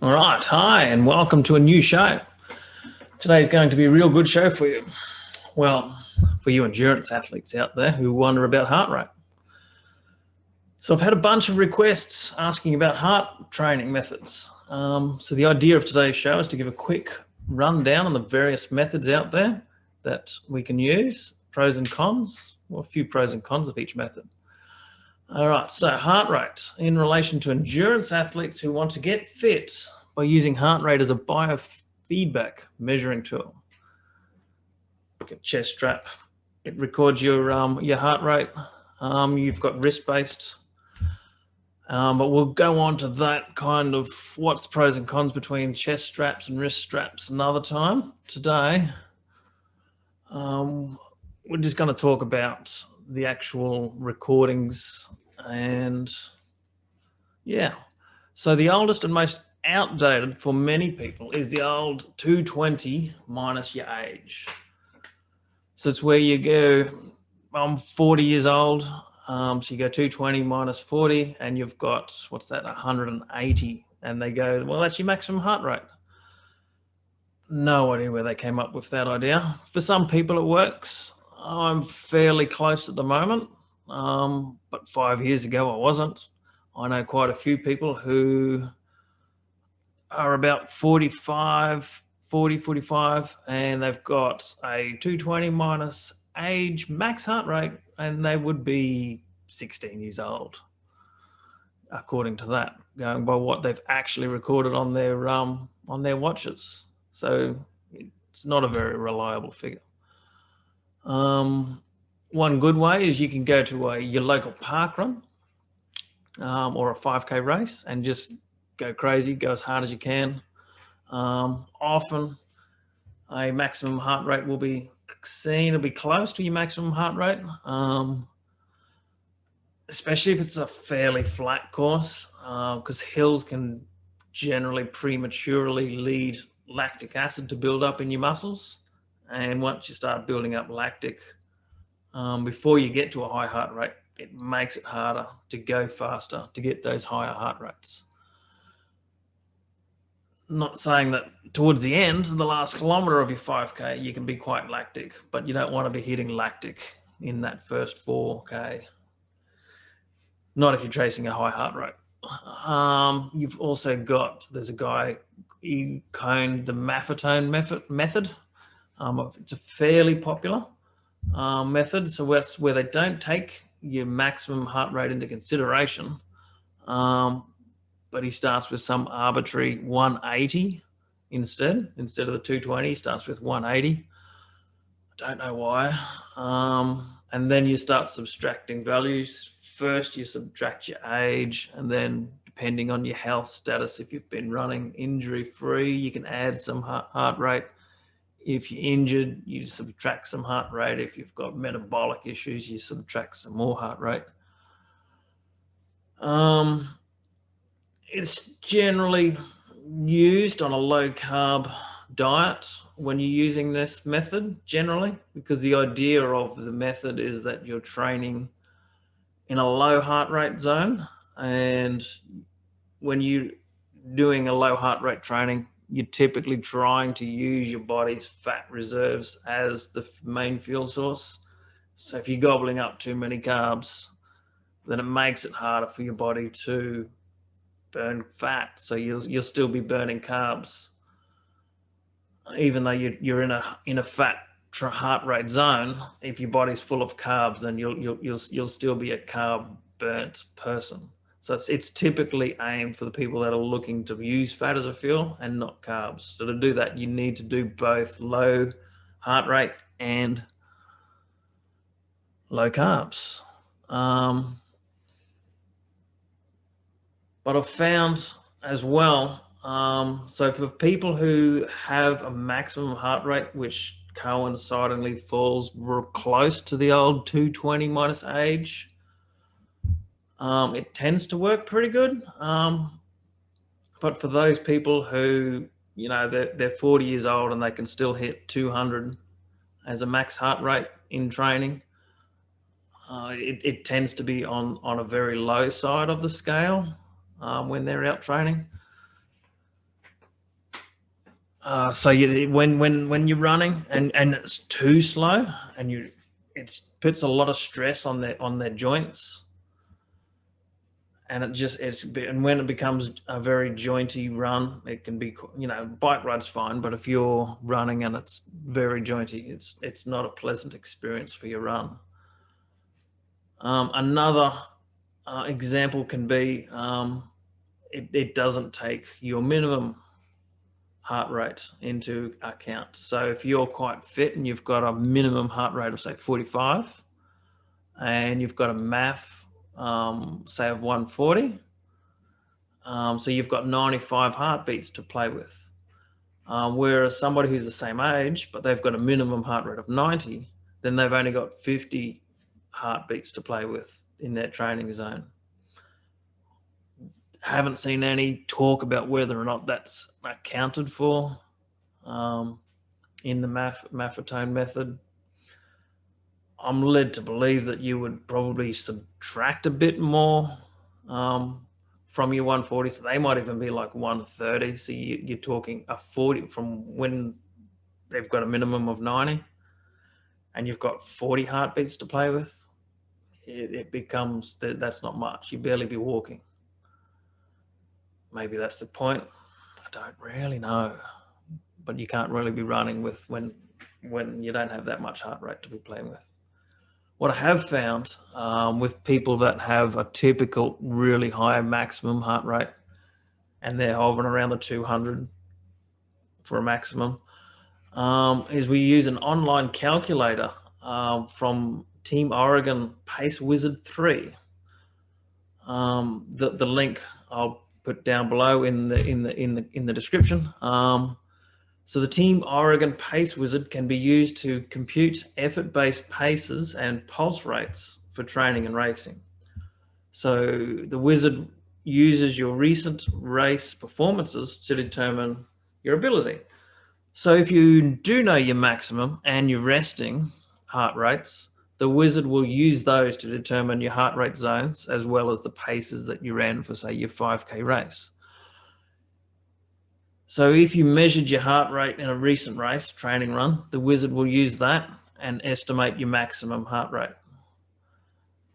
All right, hi, and welcome to a new show. Today's going to be a real good show for you. Well, for you endurance athletes out there who wonder about heart rate. So I've had a bunch of requests asking about heart training methods. So the idea of today's show is to give a quick rundown on the various methods out there that we can use, pros and cons, or a few pros and cons of each method. All right, so heart rate in relation to endurance athletes who want to get fit by using heart rate as a biofeedback measuring tool. Like a chest strap, it records your heart rate. You've got wrist-based, but we'll go on to that kind of what's the pros and cons between chest straps and wrist straps another time. Today, we're just going to talk about the actual recordings and so the oldest and most outdated for many people is the old 220 minus your age. So it's where you go, I'm 40 years old, so you go 220 minus 40 and you've got, what's that, 180, and they go, well, that's your maximum heart rate. No idea where they came up with that idea. For some people it works. I'm fairly close at the moment, but 5 years ago I wasn't. I know quite a few people who are about 45, and they've got a 220 minus age max heart rate, and they would be 16 years old, according to that, going by what they've actually recorded on their watches. So it's not a very reliable figure. One good way is you can go to your local park run or a 5K race and just go crazy, go as hard as you can. Often a maximum heart rate will be seen to be close to your maximum heart rate, especially if it's a fairly flat course, because hills can generally prematurely lead lactic acid to build up in your muscles. And once you start building up lactic, before you get to a high heart rate, it makes it harder to go faster, to get those higher heart rates. Not saying that towards the end, the last kilometre of your 5K, you can be quite lactic, but you don't want to be hitting lactic in that first 4K. Not if you're chasing a high heart rate. You've also got, there's a guy, he coined the Maffetone method. It's a fairly popular method. So that's where they don't take your maximum heart rate into consideration, but he starts with some arbitrary 180 instead of the 220. He starts with 180. I don't know why. And then you start subtracting values. First you subtract your age, and then depending on your health status, if you've been running injury-free, you can add some heart rate. If you're injured, you subtract some heart rate. If you've got metabolic issues, you subtract some more heart rate. It's generally used on a low-carb diet when you're using this method, generally, because the idea of the method is that you're training in a low heart rate zone, and when you're doing a low heart rate training, you're typically trying to use your body's fat reserves as the main fuel source. So if you're gobbling up too many carbs, then it makes it harder for your body to burn fat. So you'll still be burning carbs, even though you're in a fat heart rate zone. If your body's full of carbs, then you'll still be a carb burnt person. So it's typically aimed for the people that are looking to use fat as a fuel and not carbs. So to do that, you need to do both low heart rate and low carbs. But I've found as well, so for people who have a maximum heart rate, which coincidentally falls real close to the old 220 minus age, it tends to work pretty good. But for those people who, they're 40 years old and they can still hit 200 as a max heart rate in training, it tends to be on a very low side of the scale when they're out training. So when you're running and it's too slow, and it puts a lot of stress on their joints, and and when it becomes a very jointy run, it can be, bike ride's fine, but if you're running and it's very jointy, it's not a pleasant experience for your run. Another example can be it doesn't take your minimum heart rate into account. So if you're quite fit and you've got a minimum heart rate of say 45, and you've got a MAF say of 140, so you've got 95 heartbeats to play with. Whereas somebody who's the same age but they've got a minimum heart rate of 90, then they've only got 50 heartbeats to play with in their training zone. Haven't seen any talk about whether or not that's accounted for in the Maffetone method. I'm led to believe that you would probably subtract a bit more from your 140, so they might even be like 130. So you're talking a 40 from when they've got a minimum of 90, and you've got 40 heartbeats to play with. It becomes that's not much. You barely be walking. Maybe that's the point. I don't really know, but you can't really be running with when you don't have that much heart rate to be playing with. What I have found with people that have a typical really high maximum heart rate, and they're hovering around the 200 for a maximum, is we use an online calculator from Team Oregon Pace Wizard 3. The link I'll put down below in the description. So the Team Oregon Pace Wizard can be used to compute effort-based paces and pulse rates for training and racing. So the wizard uses your recent race performances to determine your ability. So if you do know your maximum and your resting heart rates, the wizard will use those to determine your heart rate zones, as well as the paces that you ran for, say, your 5K race. So if you measured your heart rate in a recent race, training run, the wizard will use that and estimate your maximum heart rate.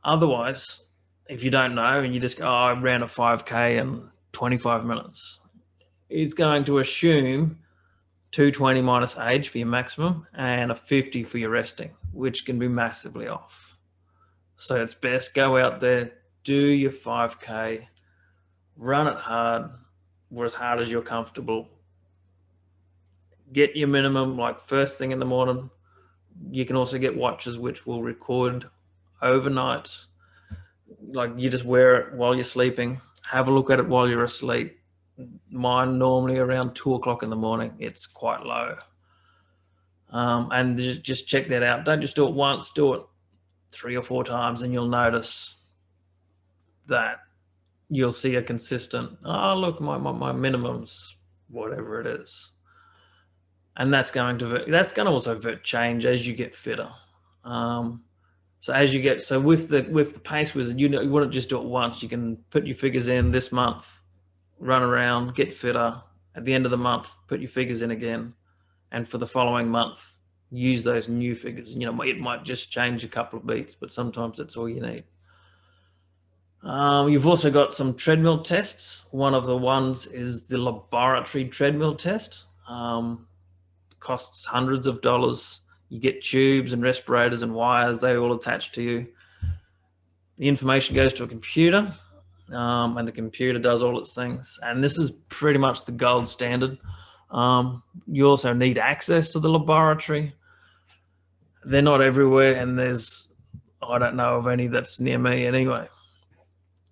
Otherwise, if you don't know and you just go, I ran a 5K in 25 minutes, it's going to assume 220 minus age for your maximum and a 50 for your resting, which can be massively off. So it's best go out there, do your 5K, run it hard, or as hard as you're comfortable. Get your minimum like first thing in the morning. You can also get watches which will record overnight. Like you just wear it while you're sleeping. Have a look at it while you're asleep. Mine normally around 2 o'clock in the morning. It's quite low. And just check that out. Don't just do it once, do it 3 or 4 times, and you'll notice that you'll see a consistent, oh, look, my minimum's whatever it is. And that's going to also change as you get fitter. So with the Pace Wizard, you wouldn't just do it once. You can put your figures in this month, run around, get fitter. At the end of the month, put your figures in again, and for the following month, use those new figures. It might just change a couple of beats, but sometimes that's all you need. You've also got some treadmill tests. One of the ones is the laboratory treadmill test. Costs hundreds of dollars. You get tubes and respirators and wires. They all attach to you. The information goes to a computer, and the computer does all its things. And this is pretty much the gold standard. You also need access to the laboratory. They're not everywhere, and I don't know of any that's near me anyway.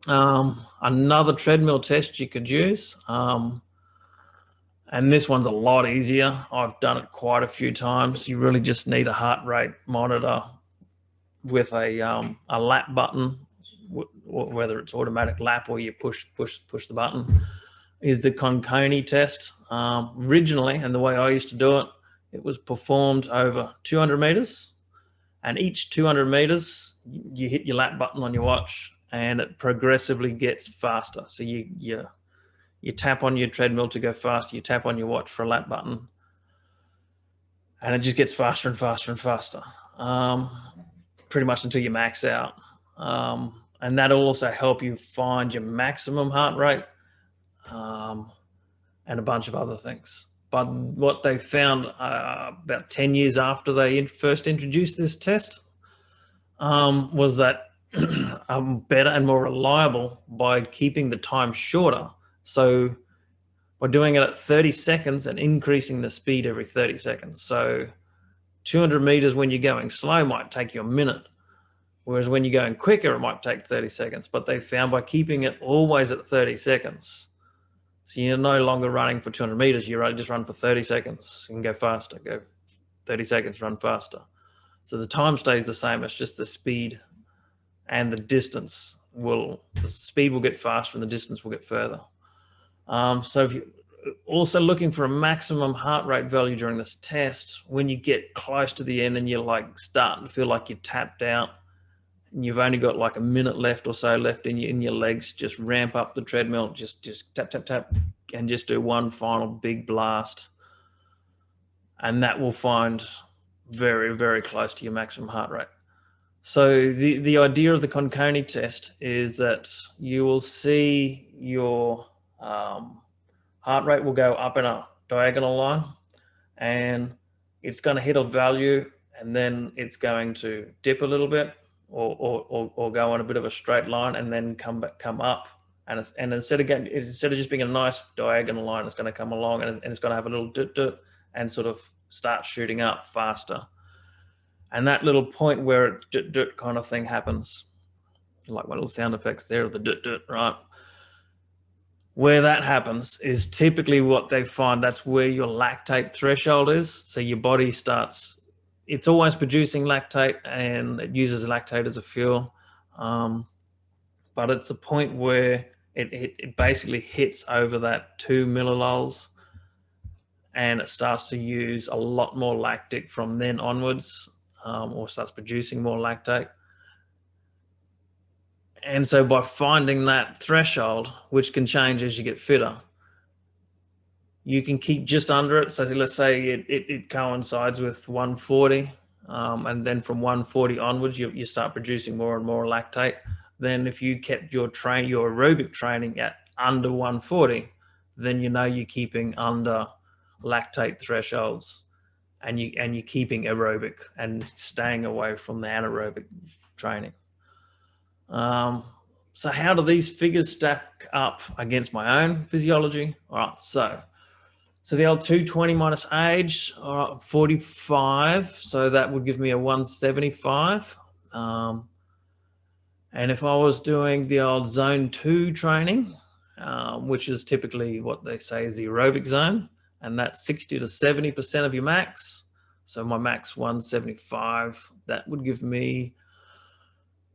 Another treadmill test you could use, and this one's a lot easier. I've done it quite a few times. You really just need a heart rate monitor with a lap button, whether it's automatic lap or you push the button. Is the Conconi test. Originally, and the way I used to do it, it was performed over 200 meters, and each 200 meters you hit your lap button on your watch, and it progressively gets faster. So You tap on your treadmill to go faster. You tap on your watch for a lap button, and it just gets faster and faster and faster, pretty much until you max out. And that'll also help you find your maximum heart rate, and a bunch of other things. But what they found about 10 years after they first introduced this test was that better and more reliable by keeping the time shorter. So by doing it at 30 seconds and increasing the speed every 30 seconds. So 200 meters when you're going slow might take you a minute, whereas when you're going quicker, it might take 30 seconds. But they found by keeping it always at 30 seconds, so you're no longer running for 200 meters, you just run for 30 seconds. You can go faster, go 30 seconds, run faster. So the time stays the same, it's just the speed and the distance the speed will get faster and the distance will get further. So if you're also looking for a maximum heart rate value during this test, when you get close to the end and you're like starting to feel like you're tapped out and you've only got like a minute left or so left in your legs, just ramp up the treadmill, just tap, tap, tap, and just do one final big blast. And that will find very, very close to your maximum heart rate. So the idea of the Conconi test is that you will see your heart rate will go up in a diagonal line, and it's going to hit a value, and then it's going to dip a little bit, or go on a bit of a straight line, and then come up. And instead of just being a nice diagonal line, it's going to come along and it's going to have a little dip and sort of start shooting up faster. And that little point where it kind of thing happens, like my little sound effects there of the right? Where that happens is typically what they find, that's where your lactate threshold is. So your body it's always producing lactate, and it uses lactate as a fuel. But it's the point where it basically hits over that 2 millimoles, and it starts to use a lot more lactic from then onwards, or starts producing more lactate. And so by finding that threshold, which can change as you get fitter, you can keep just under it. So let's say it coincides with 140, and then from 140 onwards, you start producing more and more lactate. Then if you kept your aerobic training at under 140, then you're keeping under lactate thresholds, and you're keeping aerobic and staying away from the anaerobic training. So how do these figures stack up against my own physiology? All right, so the old 220 minus age, 45, so that would give me a 175. And if I was doing the old zone 2 training, which is typically what they say is the aerobic zone, and that's 60 to 70% of your max. So my max 175, that would give me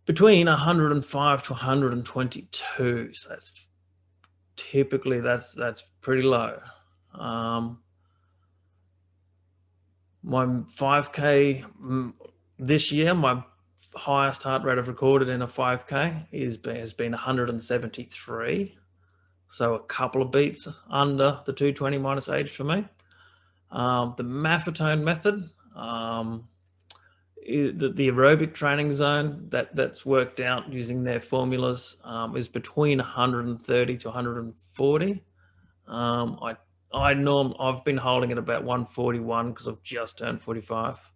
between 105 to 122. So that's typically, that's pretty low. My 5K this year, my highest heart rate I've recorded in a 5K has been 173. So a couple of beats under the 220 minus age for me. The Maffetone method, the aerobic training zone that's worked out using their formulas is between 130 to 140. I've been holding it about 141 because I've just turned 45.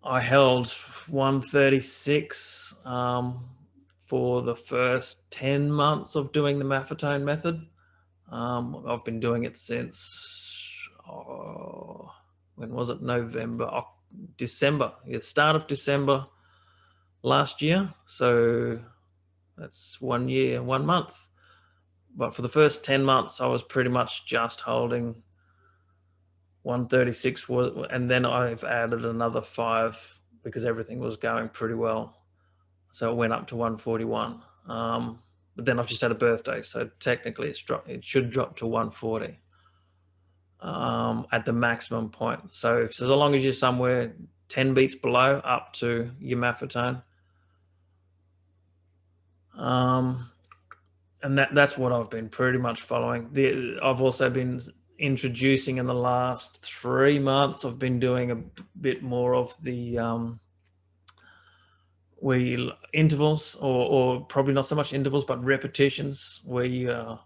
I held 136 for the first 10 months of doing the Maffetone method. I've been doing it since, when was it? December, start of December last year. So that's 1 year, 1 month. But for the first 10 months, I was pretty much just holding 136, and then I've added another 5 because everything was going pretty well. So it went up to 141. But then I've just had a birthday, so technically it should drop to 140 at the maximum point. So as long as you're somewhere 10 beats below, up to your Maffetone. and that's what I've been pretty much following. I've also been introducing in the last 3 months. I've been doing a bit more of the where you intervals, or probably not so much intervals, but repetitions, where you're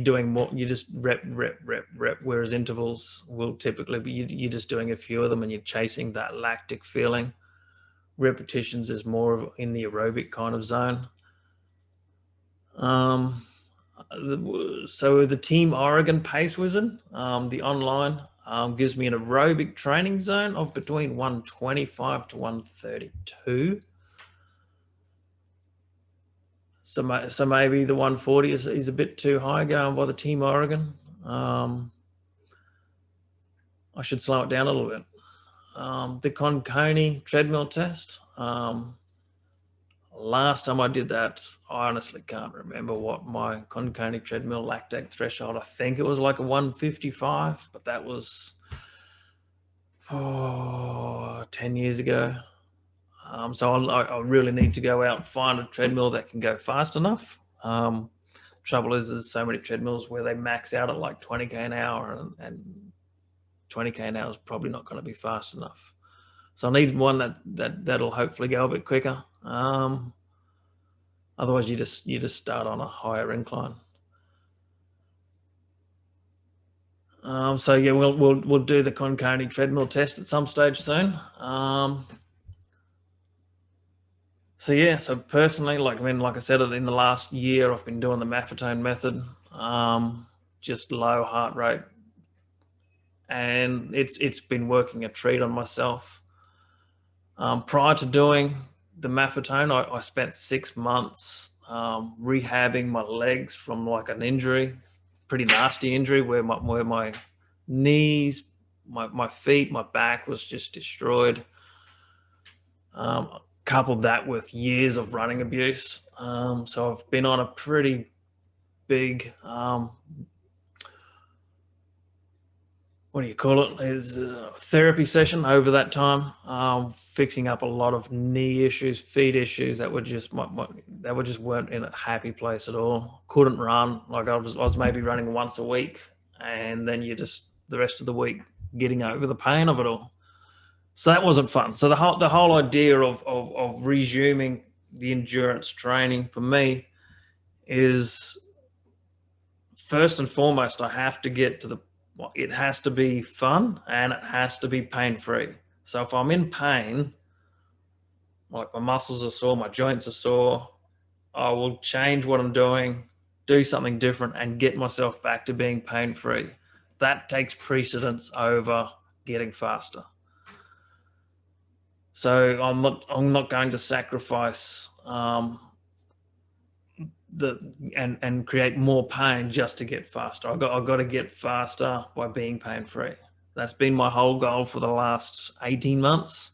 doing more. You just rep, whereas intervals will typically be you're just doing a few of them and you're chasing that lactic feeling. Repetitions is more of in the aerobic kind of zone. So the Team Oregon Pace Wizard, the online, gives me an aerobic training zone of between 125 to 132. So maybe the 140 is a bit too high going by the Team Oregon. I should slow it down a little bit. The Conconi treadmill test. Last time I did that, I honestly can't remember what my Conconi treadmill lactate threshold. I think it was like a 155, but that was 10 years ago. So I really need to go out and find a treadmill that can go fast enough. Trouble is there's so many treadmills where they max out at like 20k an hour, and 20k an hour is probably not going to be fast enough. So I need one that'll hopefully go a bit quicker. Otherwise, you just start on a higher incline. So yeah, we'll do the Conconi treadmill test at some stage soon. So yeah, so personally, like I said, in the last year, I've been doing the Maffetone method, just low heart rate, and it's been working a treat on myself. Prior to doing the Maffetone, I spent 6 months rehabbing my legs from like an injury, pretty nasty injury, where my knees, my feet, my back was just destroyed. Coupled that with years of running abuse. So I've been on a pretty big, what do you call it? Is a therapy session over that time, fixing up a lot of knee issues, feet issues that were just weren't in a happy place at all. Couldn't run. Like I was maybe running once a week, and then you just the rest of the week getting over the pain of it all. So that wasn't fun. So the whole idea of resuming the endurance training for me is, first and foremost, I have to get to it has to be fun and it has to be pain-free. So if I'm in pain, like my muscles are sore, my joints are sore, I will change what I'm doing, do something different, and get myself back to being pain-free. That takes precedence over getting faster. So I'm not going to sacrifice and create more pain just to get faster. I've got to get faster by being pain-free. That's been my whole goal for the last 18 months.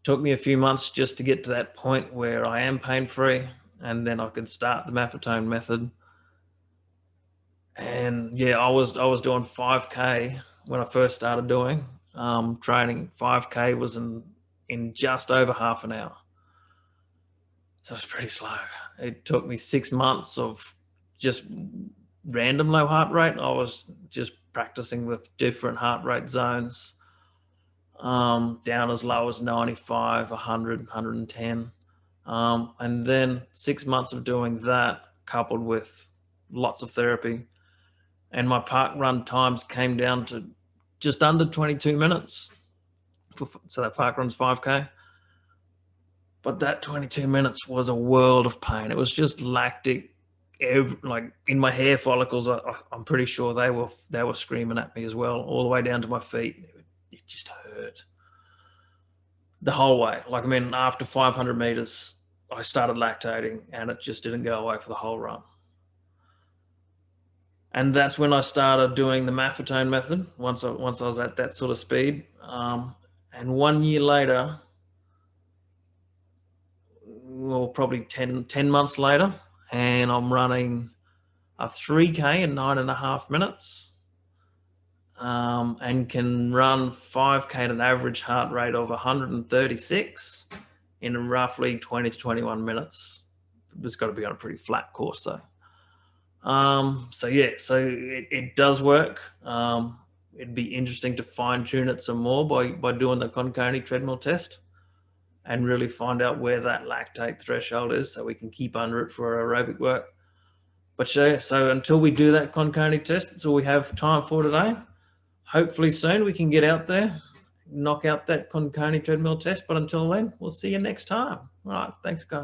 Took me a few months just to get to that point where I am pain-free, and then I could start the Maffetone method. And yeah, I was doing 5K when I first started doing training. 5K was in just over half an hour. So it's pretty slow. It took me 6 months of just random low heart rate. I was just practicing with different heart rate zones, down as low as 95, 100, 110. And then 6 months of doing that, coupled with lots of therapy, and my park run times came down to just under 22 minutes. So that park run's 5K. But that 22 minutes was a world of pain. It was just lactic, like in my hair follicles. I'm pretty sure they were screaming at me as well, all the way down to my feet. It just hurt the whole way. Like, after 500 meters, I started lactating, and it just didn't go away for the whole run. And that's when I started doing the Maffetone method, once I was at that sort of speed. And 1 year later, well, probably 10 months later, and I'm running a 3K in 9.5 minutes, and can run 5K at an average heart rate of 136 in roughly 20 to 21 minutes. It's got to be on a pretty flat course though. So yeah, so it does work. It'd be interesting to fine tune it some more by doing the Conconi treadmill test and really find out where that lactate threshold is so we can keep under it for our aerobic work. But yeah, so until we do that Conconi test, that's all we have time for today. Hopefully soon we can get out there, knock out that Conconi treadmill test. But until then, we'll see you next time. All right, thanks guys.